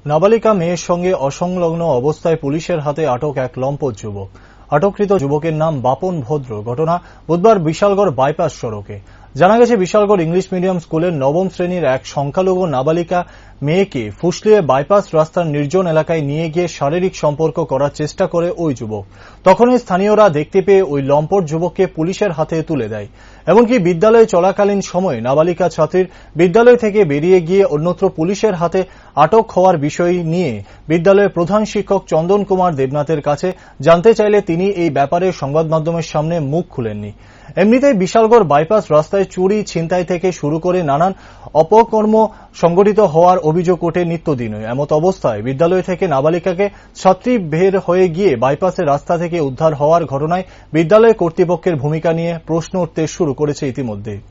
নাবালিকা মেয়ের সঙ্গে অসংলগ্ন অবস্থায় পুলিশের হাতে আটক এক লম্পট যুবক। আটককৃত যুবকের নাম বাপন ভদ্র। ঘটনা বুধবার বিশালগড় বাইপাস সড়কে। জানা গেছে, বিশালগড় ইংলিশ মিডিয়াম স্কুলের নবম শ্রেণীর এক সংখ্যালঘু নাবালিকা মেয়েকে ফুসলিয়ে বাইপাস রাস্তার নির্জন এলাকায় নিয়ে গিয়ে শারীরিক সম্পর্ক করার চেষ্টা করে ওই যুবক। তখনই স্থানীয়রা দেখতে পেয়ে ওই লম্পট যুবককে পুলিশের হাতে তুলে দেয়। এমনকি বিদ্যালয়ে চলাকালীন সময়ে নাবালিকা ছাত্রীর বিদ্যালয় থেকে বেরিয়ে গিয়ে অন্যত্র পুলিশের হাতে আটক হওয়ার বিষয় নিয়ে বিদ্যালয়ের প্রধান শিক্ষক চন্দন কুমার দেবনাথের কাছে জানতে চাইলে তিনি এই ব্যাপারে সংবাদ মাধ্যমের সামনে মুখ খুলেননি। এমনিতেই বিশালগড় বাইপাস রাস্তায় চুরি, ছিনতাই থেকে শুরু করে নানান অপকর্ম সংঘটিত হওয়ার অভিযোগ ওঠে নিত্যদিনই। এমত অবস্থায় বিদ্যালয় থেকে নাবালিকাকে ছাত্রী বের হয়ে গিয়ে বাইপাসের রাস্তা থেকে উদ্ধার হওয়ার ঘটনায় বিদ্যালয় কর্তৃপক্ষের ভূমিকা নিয়ে প্রশ্ন উঠতে শুরু করেছে ইতিমধ্যেই।